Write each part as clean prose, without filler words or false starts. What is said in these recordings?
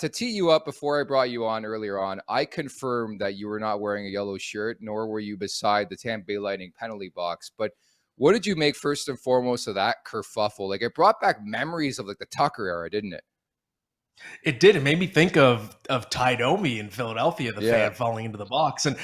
to tee you up before I brought you on earlier on, I confirmed that you were not wearing a yellow shirt, nor were you beside the Tampa Bay Lightning penalty box. But what did you make first and foremost of that kerfuffle? Like, it brought back memories of like the Tucker era, didn't it? It did. It made me think of Ty Domi in Philadelphia, the Yeah. fan falling into the box. And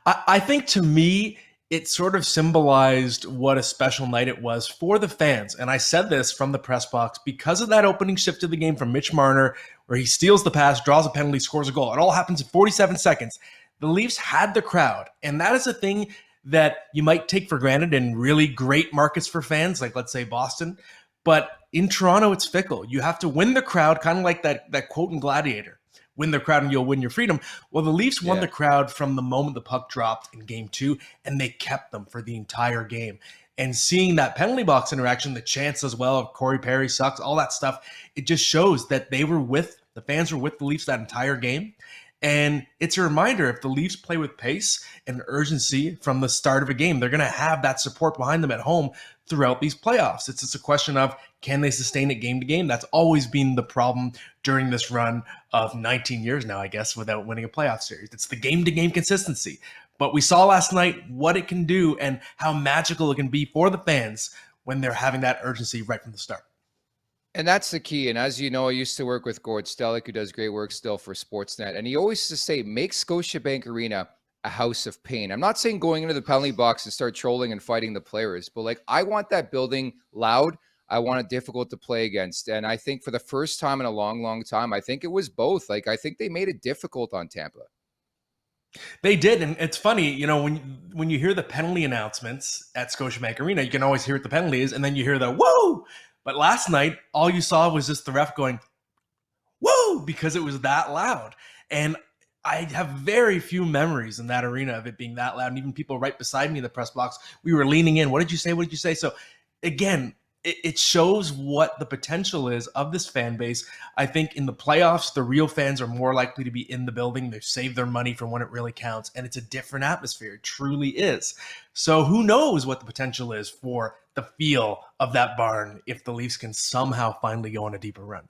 I think to me, it sort of symbolized what a special night it was for the fans. And I said this from the press box because of that opening shift of the game from Mitch Marner, where he steals the pass, draws a penalty, scores a goal. It all happens in 47 seconds. The Leafs had the crowd. And that is a thing that you might take for granted in really great markets for fans, like let's say Boston. But in Toronto, it's fickle. You have to win the crowd, kind of like that quote in Gladiator. Win the crowd and you'll win your freedom. Well, the Leafs won the crowd from the moment the puck dropped in game 2, and they kept them for the entire game. And seeing that penalty box interaction, the chance as well of Corey Perry sucks, all that stuff, it just shows that the fans were with the Leafs that entire game. And it's a reminder, if the Leafs play with pace and urgency from the start of a game, they're going to have that support behind them at home throughout these playoffs. It's just a question of, can they sustain it game to game? That's always been the problem during this run of 19 years now, I guess, without winning a playoff series. It's the game to game consistency. But we saw last night what it can do and how magical it can be for the fans when they're having that urgency right from the start. And that's the key. And as you know, I used to work with Gord Stellick, who does great work still for Sportsnet. And he always used to say, make Scotiabank Arena a house of pain. I'm not saying going into the penalty box and start trolling and fighting the players, but like, I want that building loud. I want it difficult to play against. And I think for the first time in a long, long time, I think it was both. Like, I think they made it difficult on Tampa. They did, and it's funny, when you hear the penalty announcements at Scotiabank Arena, you can always hear what the penalty is, and then you hear the whoa. But last night, all you saw was just the ref going whoa because it was that loud. And I have very few memories in that arena of it being that loud. And even people right beside me in the press box, we were leaning in. What did you say? What did you say? So again, it shows what the potential is of this fan base. I think in the playoffs, the real fans are more likely to be in the building. They save their money for when it really counts, and it's a different atmosphere. It truly is. So who knows what the potential is for the feel of that barn if the Leafs can somehow finally go on a deeper run.